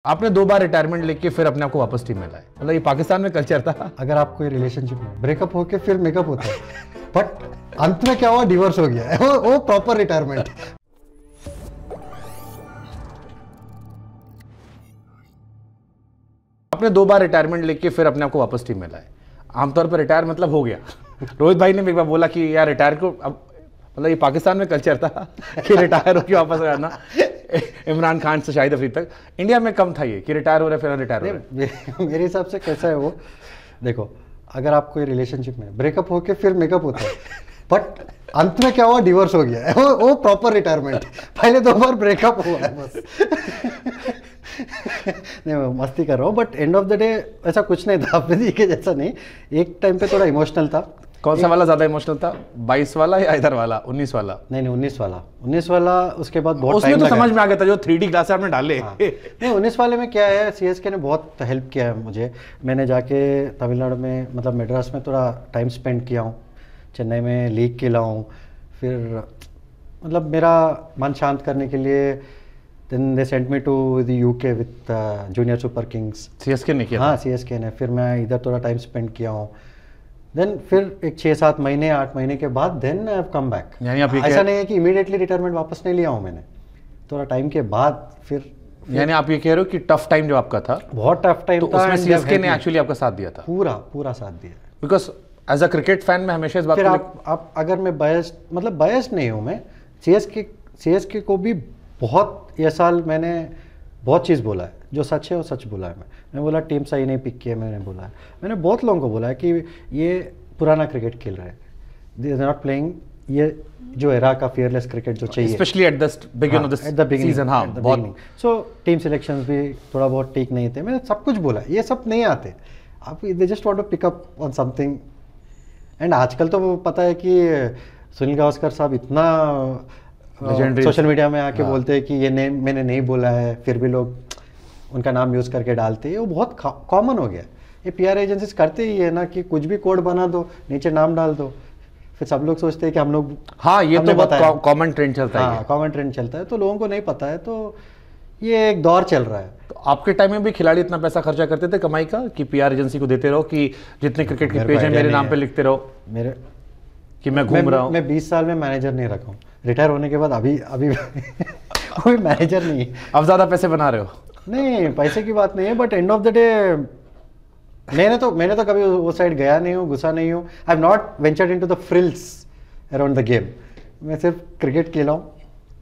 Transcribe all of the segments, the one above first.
आपने 2 बार रिटायरमेंट लेके फिर अपने आप को वापस टीम में लाए, मतलब ये पाकिस्तान में कल्चर था। अगर आप कोई रिलेशनशिप में ब्रेकअप होके फिर मेकअप होता है, बट अंत में क्या हुआ, डिवोर्स हो गया है। वो प्रॉपर रिटायरमेंट। आपने 2 बार रिटायरमेंट लेके फिर अपने आप को वापस टीम में लाए। आमतौर पर रिटायर मतलब हो गया। रोहित भाई ने भी एक बार बोला कि यार रिटायर को अब, मतलब ये पाकिस्तान में कल्चर था कि रिटायर होके वापस आना। इमरान खान से शाहिद अफरीदी तक, इंडिया में कम था ये कि रिटायर हो रहे फिर रिटायर हो रहे। मेरे हिसाब से कैसा है वो, देखो अगर आप कोई रिलेशनशिप में ब्रेकअप होके फिर मेकअप होता है, बट अंत में क्या हुआ, डिवोर्स हो गया है। वो प्रॉपर रिटायरमेंट। पहले 2 बार ब्रेकअप हुआ है बस। नहीं मैं मस्ती कर रहा हूँ, but end of the day ऐसा कुछ नहीं था। आपने देखिए जैसा नहीं, एक टाइम पे थोड़ा इमोशनल था। कौन सा वाला ज्यादा इमोशनल था, 22 वाला या इधर वाला 19 वाला? नहीं 19 वाला उसके बाद बहुत उसमें टाइम तो लगा। समझ में आ गया था जो 3D ग्लास आपने डाले। हाँ। नहीं 19 वाले में क्या है, सीएसके ने बहुत हेल्प किया है मुझे। मैंने जाके तमिलनाडु में, मतलब मद्रास में थोड़ा टाइम स्पेंड किया हूँ, चेन्नई में लीग खेला हूँ, फिर मतलब मेरा मन शांत करने के लिए then they sent me to the UK with Junior Super Kings. CSK ने किया? हाँ सीएसके ने। फिर मैं इधर थोड़ा टाइम स्पेंड किया हूँ, देन फिर एक 6-7 महीने 8 महीने के बाद then I have come back. यानी आप ये ऐसा नहीं है कि इमीडिएटली रिटायरमेंट वापस नहीं लिया हूँ मैंने, थोड़ा टाइम के बाद फिर यानी आप ये कह रहे हो कि टफ टाइम जो आपका था, बहुत टफ टाइम तो था, उसमें सीएसके ने एक्चुअली आपका साथ दिया था? पूरा साथ दिया। Because as a cricket fan मैं हमेशा इस बात फिर को आप अगर मैं बायस्ड, मतलब बायस्ड नहीं हूँ मैं, सीएसके को भी बहुत ये साल मैंने बहुत चीज़ बोला है, जो सच है वो सच बोला है। मैं बोला टीम सही नहीं पिक की है, मैंने बोला है। मैंने बहुत लोगों को बोला है कि ये पुराना क्रिकेट खेल रहे हैं, दे आर नॉट प्लेइंग ये जो एरा का फियरलेस क्रिकेट जो चाहिए, specially at the beginning of the season. हाँ बहुत। सो टीम सिलेक्शंस भी थोड़ा बहुत ठीक नहीं थे, मैंने सब कुछ बोला, ये सब नहीं आते आप, they just want to pick up on something. And आजकल तो वो पता है कि सुनील गावस्कर साहब इतना सोशल मीडिया में आके बोलते हैं कि ये मैंने नहीं बोला है, फिर भी लोग उनका नाम यूज़ करके डालते हैं। वो बहुत कॉमन हो गया। ये पीआर एजेंसीज करते ही है ना कि कुछ भी कोड बना दो, नीचे नाम डाल दो, फिर सब लोग सोचते हैं कि हम लोग, हाँ ये तो बहुत कॉमन ट्रेंड चलता है। हाँ कॉमन ट्रेंड चलता है, तो लोगों को नहीं पता है, तो ये एक दौर चल रहा है। तो आपके टाइम में भी खिलाड़ी इतना पैसा खर्चा करते थे कमाई का कि पीआर एजेंसी को देते रहो कि जितने क्रिकेट के पेज हैं मेरे नाम पे लिखते रहो, मेरे कि मैं घूम रहा हूँ? मैं 20 साल में मैनेजर नहीं रखा हूँ, रिटायर होने के बाद अभी कोई मैनेजर नहीं है। अब ज्यादा पैसे बना रहे हो? नहीं पैसे की बात नहीं है, but end of the day मैंने तो कभी वो साइड गया नहीं हूँ, घुसा नहीं हूँ। I have not ventured into the frills around the game. मैं सिर्फ क्रिकेट खेला हूँ,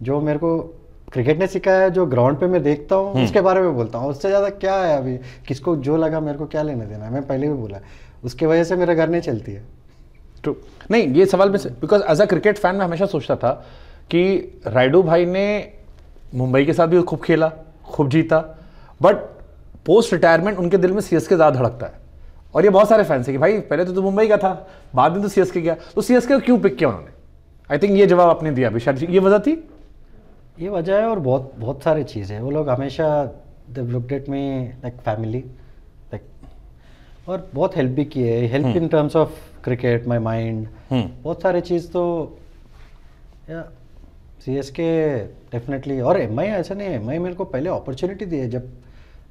जो मेरे को क्रिकेट ने सिखाया है, जो ग्राउंड पे मैं देखता हूँ उसके बारे में बोलता हूँ। उससे ज़्यादा क्या है, अभी किसको जो लगा मेरे को क्या लेने देना है। मैं पहले भी बोला, उसके वजह से मेरा घर नहीं चलती है। ट्रू। नहीं ये सवाल में, because as a cricket fan मैं हमेशा सोचता था कि राइडू भाई ने मुंबई के साथ भी खूब खेला, खूब जीता, बट पोस्ट रिटायरमेंट उनके दिल में सीएसके ज़्यादा धड़कता है। और ये बहुत सारे फैंस हैं कि भाई पहले तो मुंबई का था, बाद में तो सीएसके गया, तो सीएसके को क्यों पिक किया उन्होंने? आई थिंक ये जवाब आपने दिया अभी, शायद ये वजह थी। ये वजह है, और बहुत सारी चीज़ें हैं। वो लोग हमेशा they looked at me like family, like, और बहुत हेल्प भी की है, help in terms of cricket, my mind, बहुत सारी चीज़। तो या सीएसके डेफिनेटली, और एमआई ऐसा नहीं है, एमआई मेरे को पहले अपॉर्चुनिटी दी है जब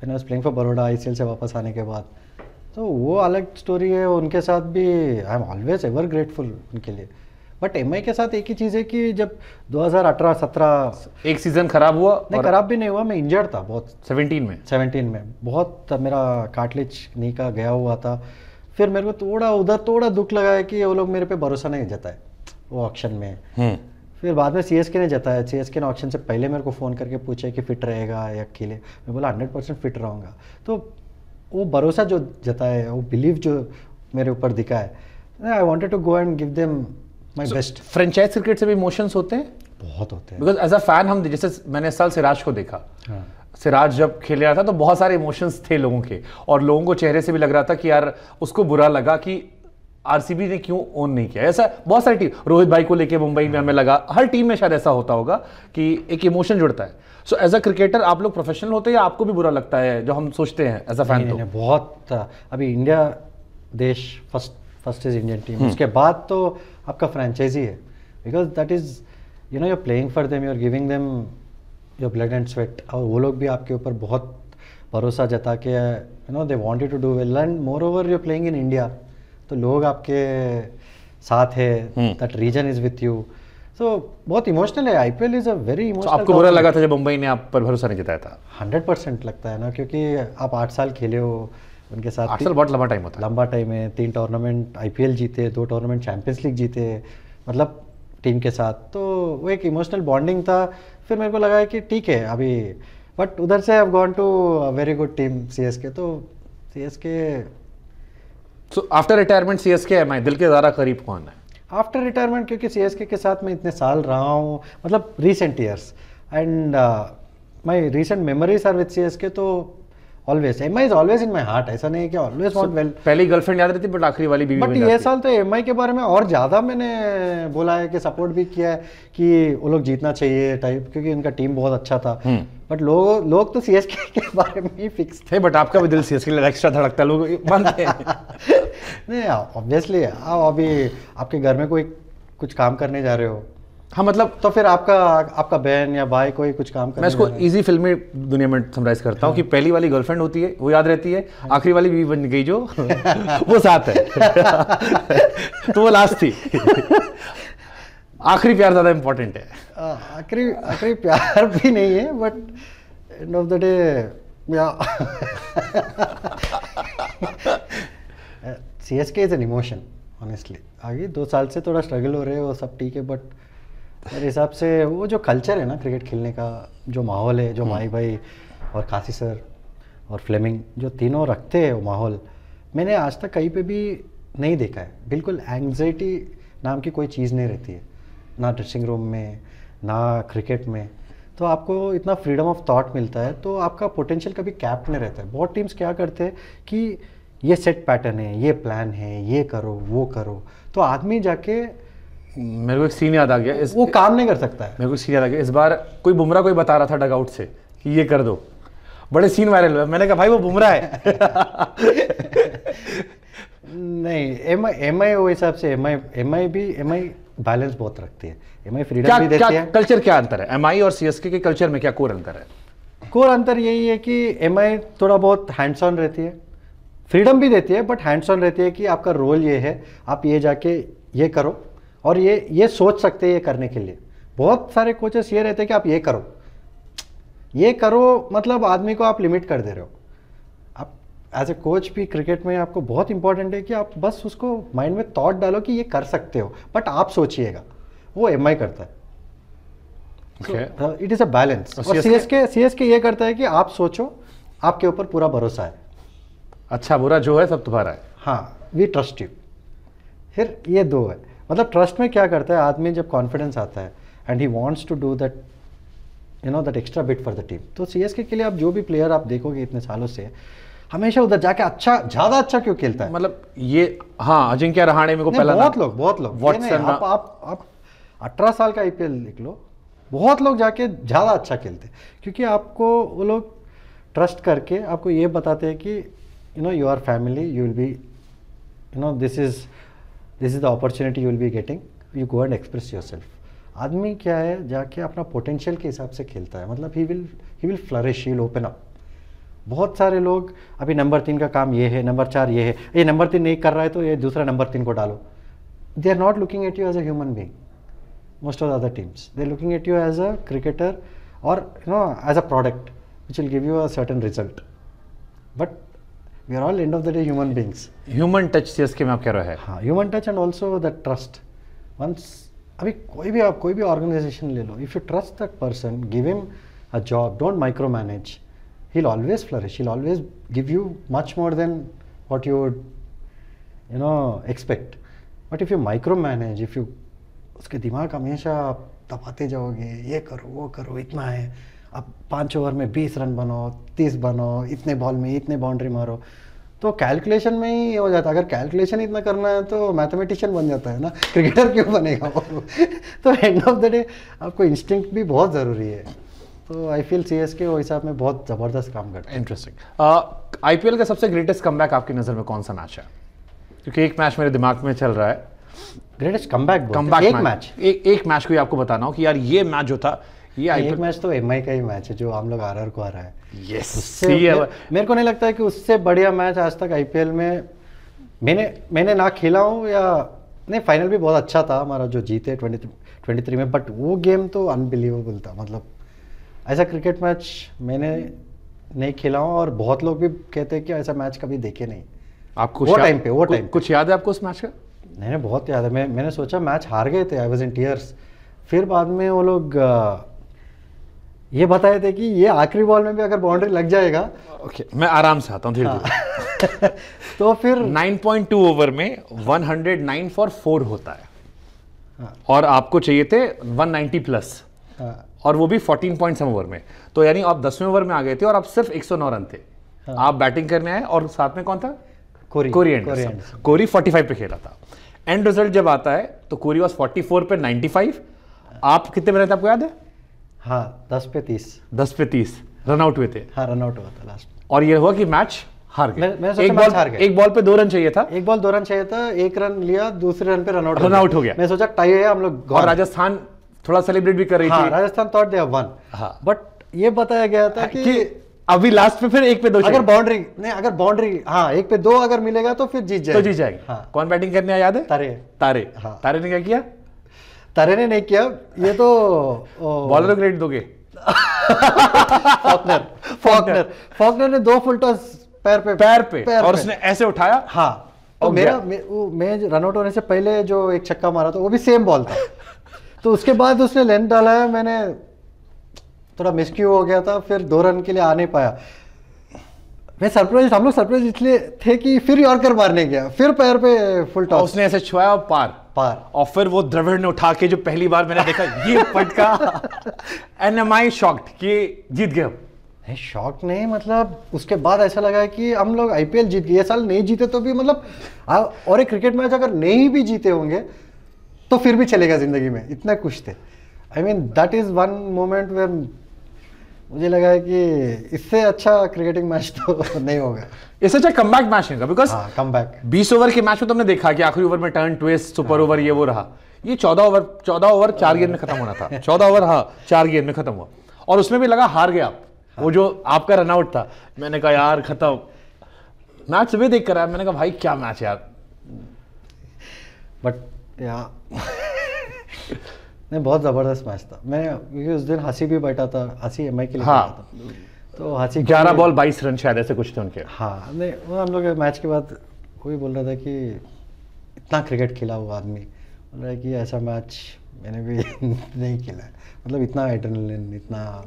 मैंने was playing for Baroda ICL से वापस आने के बाद, तो वो अलग स्टोरी है। उनके साथ भी I am always ever grateful उनके लिए। बट एमआई के साथ एक ही चीज़ है कि जब 2018-17 एक सीजन खराब हुआ, नहीं खराब भी नहीं हुआ, मैं इंजर्ड था बहुत 17 में बहुत, मेरा कार्टिलेज नी का गया हुआ था। फिर मेरे को थोड़ा दुख लगा है कि वो लोग मेरे पे भरोसा नहीं जताए वो ऑक्शन में। फिर बाद में सीएसके ने जताया, सीएसके ने ऑक्शन से पहले मेरे को फ़ोन करके पूछा कि फिट रहेगा या अकेले, मैं बोला 100% फिट रहूँगा। तो वो भरोसा जो जताया, वो बिलीव जो मेरे ऊपर दिखा है, I wanted to go and give them my best. Franchise cricket से भी इमोशंस होते हैं? बहुत होते हैं, बिकॉज एज अ फैन हम, जैसे मैंने इस साल सिराज को देखा, हाँ। सिराज जब खेल रहा था तो बहुत सारे इमोशंस थे लोगों के, और लोगों को चेहरे से भी लग रहा था कि यार उसको बुरा लगा कि आरसीबी ने क्यों ओन नहीं किया। ऐसा बहुत सारी टीम, रोहित भाई को लेके मुंबई में हमें लगा, हर टीम में शायद ऐसा होता होगा कि एक इमोशन जुड़ता है। सो एज अ क्रिकेटर आप लोग प्रोफेशनल होते हैं या आपको भी बुरा लगता है जो हम सोचते हैं एज अ फैन? तो बहुत, अभी इंडिया देश फर्स्ट इज इंडियन टीम, उसके बाद तो आपका फ्रेंचाइजी है, because that is you know you are playing for them, you are giving them your blood and sweat, और वो लोग भी आपके ऊपर बहुत भरोसा जता के they wanted to do well and more over you playing in India, तो लोग आपके साथ है, that reason is with you, so बहुत इमोशनल है। IPL is a very emotional. आपको बुरा लगा था जब मुंबई ने आप पर भरोसा नहीं जताया था? 100% लगता है ना, क्योंकि आप 8 साल खेले हो उनके साथ। 8 साल बहुत लंबा टाइम होता है। लंबा टाइम है, 3 टूर्नामेंट आईपीएल जीते, 2 टूर्नामेंट चैंपियंस लीग जीते, मतलब टीम के साथ, तो वो एक इमोशनल बॉन्डिंग था। फिर मेरे को लगा कि ठीक है अभी, बट उधर से I have gone to a very good team CSK, तो CSK. So after retirement CSK MI दिल के ज़्यादा करीब कौन है? आफ्टर रिटायरमेंट, क्योंकि सीएसके के साथ मैं इतने साल रहा हूँ, मतलब recent years, and my recent memories are with CSK, तो always MI is always in my heart. ऐसा नहीं है कि ऑलवेज वांट वेल। पहली गर्लफ्रेंड याद रहती बट आखिरी वाली बीवी बट बन ये जाती। साल तो एमआई के बारे में और ज़्यादा मैंने बोला है कि सपोर्ट भी किया है कि वो लोग जीतना चाहिए टाइप, क्योंकि उनका टीम बहुत अच्छा था। बट लोग तो सीएसके के बारे में ही फिक्स थे, बट आपका भी दिल सीएसके के लिए एक्स्ट्रा धड़कता, लोग मानते हैं। नहीं, ऑब्वियसली आप अभी आपके घर में कोई कुछ काम करने जा रहे हो, हाँ मतलब तो फिर आपका बहन या भाई कोई कुछ काम करने मैं इसको जा रहा है। इजी फिल्मी दुनिया में समराइज करता हूँ कि पहली वाली गर्लफ्रेंड होती है वो याद रहती है, आखिरी वाली बीवी बन गई जो वो साथ है। तो वो लास्ट थी। आखिरी प्यार ज्यादा इंपॉर्टेंट है। आखिरी प्यार भी नहीं है, but end of the day CSK is an emotion honestly. आगे 2 साल से थोड़ा स्ट्रगल हो रहे हैं, वो सब ठीक है, बट मेरे हिसाब से वो जो कल्चर है ना क्रिकेट खेलने का, जो माहौल है, जो माही भाई और काशी सर और फ्लेमिंग जो तीनों रखते हैं, वो माहौल मैंने आज तक कहीं पे भी नहीं देखा है। बिल्कुल एंग्जाइटी नाम की कोई चीज़ नहीं रहती है, ना ड्रेसिंग रूम में ना क्रिकेट में। तो आपको इतना फ्रीडम ऑफ थॉट मिलता है, तो आपका पोटेंशियल कभी कैप नहीं रहता है। बहुत टीम्स क्या करते हैं कि ये सेट पैटर्न है, ये प्लान है, ये करो वो करो, तो आदमी जाके मेरे को एक सीन याद आ गया, वो काम नहीं कर सकता है। मेरे को सीन याद आ गया, इस बार कोई बुमराह कोई बता रहा था डगआउट से कि ये कर दो, बड़े सीन वायरल हुए। मैंने कहा भाई वो बुमराह है। नहीं, एमआई वो हिसाब से एमआई बैलेंस बहुत रखती है। एमआई फ्रीडम भी देती है। कल्चर क्या अंतर है एमआई और सीएसके के कल्चर में, क्या कोर अंतर है? कोर अंतर यही है कि एमआई थोड़ा बहुत हैंड्स ऑन रहती है, फ्रीडम भी देती है, बट हैंड्स ऑन रहती है कि आपका रोल ये है, आप ये जाके ये करो, और ये सोच सकते हैं ये करने के लिए। बहुत सारे कोचेस ये रहते हैं कि आप ये करो, मतलब आदमी को आप लिमिट कर दे रहे हो। आप एज ए कोच भी क्रिकेट में आपको बहुत इंपॉर्टेंट है कि आप बस उसको माइंड में थॉट डालो कि ये कर सकते हो, बट आप सोचिएगा। वो एमआई करता है, इट इज़ अ बैलेंस। और सीएसके ये करता है कि आप सोचो, आपके ऊपर पूरा भरोसा है, अच्छा बुरा जो है सब तुम्हारा है। हाँ, वी ट्रस्ट यू। फिर ये 2 है, मतलब ट्रस्ट में क्या करता है आदमी, जब कॉन्फिडेंस आता है and he wants to do that that extra bit for the team. तो सीएसके के लिए आप जो भी प्लेयर आप देखोगे इतने सालों से, हमेशा उधर जाके ज़्यादा अच्छा क्यों खेलता है। मतलब ये, हाँ अजिंक्य रहाणे मेरे को पहला बहुत लोग वॉटसन, आप 18 साल का आईपीएल देख लो, बहुत लोग जाके ज़्यादा अच्छा खेलते हैं, क्योंकि आपको वो लोग ट्रस्ट करके आपको ये बताते हैं कि your family, you will be this is the opportunity you will be getting, you go and express your self. आदमी क्या है, जाके अपना पोटेंशियल के हिसाब से खेलता है, मतलब he will flourish, he will open up. बहुत सारे लोग अभी नंबर 3 का काम ये है, नंबर 4 ये है, ये नंबर 3 नहीं कर रहा है तो ये दूसरा नंबर 3 को डालो। They are not looking at you as a human being, most of the other teams. They're looking at you as a cricketer or as a product which will give you a certain result. But we are all end of the day human beings. Human touch CSK में आप कह रहे हैं? हाँ, human touch and also that trust. Once अभी कोई भी organization ले लो, if you trust that person, give him a job, don't micromanage. He'll always flourish. He'll always give you much more than what you would expect. But if you micromanage, if you उसके दिमाग हमेशा दबाते जाओगे, ये करो वो करो, इतना है, अब 5 ओवर में 20 रन बनाओ, 30 बनाओ, इतने बॉल में इतने बाउंड्री मारो, तो कैलकुलेशन में ही हो जाता है। अगर कैलकुलेशन इतना करना है तो मैथमेटिशियन बन जाता है ना, क्रिकेटर क्यों बनेगा वो। तो एंड ऑफ द डे आपको इंस्टिंक्ट भी बहुत ज़रूरी है। तो आई फील सीएसके वो हिसाब में बहुत ज़बरदस्त काम करता है। इंटरेस्टिंग। आईपीएल का सबसे ग्रेटेस्ट कमबैक आपकी नज़र में कौन सा मैच है? क्योंकि एक मैच मेरे दिमाग में चल रहा है, ग्रेटेस्ट कमबैक एक मैच कोई आपको बताना हो कि यार ये मैच जो था, ये एक मैच तो एमआई का ही मैच है जो हम लोग आरआर को हरा है। यस मेरे को नहीं लगता है कि उससे बढ़िया मैच आज तक आईपीएल में मैंने ना खेला हूँ, या नहीं फाइनल भी बहुत अच्छा था हमारा जो जीते 23 में, बट वो गेम तो अनबिलीवेबल था। मतलब ऐसा क्रिकेट मैच मैंने नहीं खेला हूँ और बहुत लोग भी कहते हैं कि ऐसा मैच कभी देखे नहीं। आपको वो टाइम पे कुछ याद है आपको उस मैच का? नहीं, बहुत याद है। मैंने सोचा मैच हार गए थे, आई वाज इन टीयर्स। फिर बाद में वो लोग ये बताए थे कि ये आखिरी बॉल में भी अगर बाउंड्री लग जाएगा। ओके, मैं आराम से आता हूँ धीरे धीरे। तो फिर 9.2 ओवर में 109 फॉर 4 होता है और आपको चाहिए थे 190 प्लस, और वो भी 14 पॉइंट सम ओवर में। तो यानी आप 10वें ओवर में आ गए थे और आप सिर्फ 109 रन थे। आप बैटिंग करने आए और साथ में कौन था? Corey Anderson. कोरी 45 पे खेला था। एंड रिजल्ट जब आता है तो कोरी वाज 44 पे 95। आप कितने बने थे आपको याद है? हाँ, 10 पे 30 रन आउट हुए थे। हाँ, रन आउट हुआ था लास्ट। और ये हुआ कि मैच हार गए। एक बॉल पे 2 रन चाहिए था। एक बॉल 2 रन चाहिए था, 1 रन लिया, दूसरे रन पे रन आउट हो गया। मैं सोचा टाई है हम लोग। और राजस्थान थोड़ा सेलिब्रेट भी कर रही थी। Rajasthan thought they have one. But ये बताया गया था कि अभी लास्ट में फिर 1 पे 2 अगर बाउंड्री 1 पे 2 अगर मिलेगा तो फिर जीत जाएगी। कौन बैटिंग करने आया याद है? तारे ने क्या किया? तारे ने नहीं किया, ये तो बॉलर को क्रेडिट दोगे। फॉकनर ने 2 फुल टॉस पैर पे और उसने ऐसे उठाया। हाँ, तो मैं रन आउट होने से पहले जो एक छक्का मारा था वो भी सेम बॉल था। तो उसके बाद उसने लेंथ डाला है, मैंने थोड़ा मिसक्यू हो गया था, फिर 2 रन के लिए आ नहीं पाया। हम लोग सरप्राइज इसलिए थे कि फिर यॉर्कर मारने गया, फिर पैर पे फुल टॉस, उसने ऐसे छुआया और पार। और फिर वो द्रविड़ ने उठा के, जो पहली बार मैंने देखा ये पटका। एंड एम आई शॉक्ड कि जीत गए। नहीं, शॉक नहीं, मतलब उसके बाद ऐसा लगा कि हम लोग आईपीएल जीत गए। ये साल नहीं जीते तो भी मतलब, और एक क्रिकेट मैच अगर नहीं भी जीते होंगे तो फिर भी चलेगा जिंदगी में, इतना खुश थे। I mean that is one moment where मुझे लगा है कि इससे अच्छा क्रिकेटिंग मैच तो नहीं होगा। इससे अच्छा कमबैक मैच नहीं होगा, बिकॉज कमबैक 20 ओवर के मैच में तुमने देखा कि आखिरी ओवर में टर्न ट्विस्ट, सुपर ओवर, ये वो रहा। ये 14 ओवर 4 गेंद में खत्म होना था। 14 ओवर 4 गेंद में खत्म हुआ, और उसमें भी लगा हार गया आप। वो जो आपका रनआउट था, मैंने कहा यार खत्म। मैच सुबह देख कर आया, मैंने कहा भाई क्या मैच यार। बट नहीं, बहुत ज़बरदस्त मैच था। मैं क्योंकि उस दिन हंसी भी बैठा था, हंसी एमआई के लिए था, तो हंसी 11 बॉल 22 रन शायद ऐसे कुछ थे उनके। हाँ, नहीं, वो हम लोग मैच के बाद कोई बोल रहा था कि इतना क्रिकेट खेला हुआ आदमी बोल रहा है कि ऐसा मैच मैंने भी नहीं खेला है। मतलब इतना एड्रेनलिन, इतना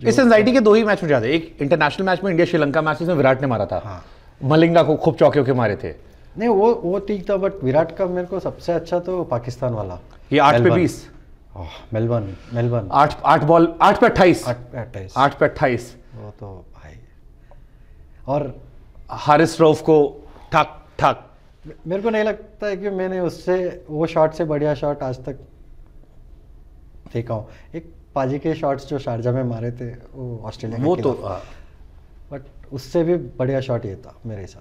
इस एंजाइटी के 2 ही मैच में ज्यादा। एक इंटरनेशनल मैच में इंडिया श्रीलंका मैच में विराट ने मारा था। मलिंगा को खूब चौके के मारे थे। नहीं, वो ठीक था, बट विराट का मेरे को सबसे अच्छा तो पाकिस्तान वाला, ये 8 पे 20। मेलबर्न 8 बॉल 8 पे 28। 8 पे 28। वो तो भाई, और हारिस रऊफ को ठक ठक। मेरे को नहीं लगता है कि मैंने उससे वो शॉट से बढ़िया शॉट आज तक देखा हूँ। एक पाजी के शॉट्स जो शारजा में मारे थे वो ऑस्ट्रेलिया, वो तो, बट उससे भी बढ़िया शॉट ये था मेरे हिसाब से।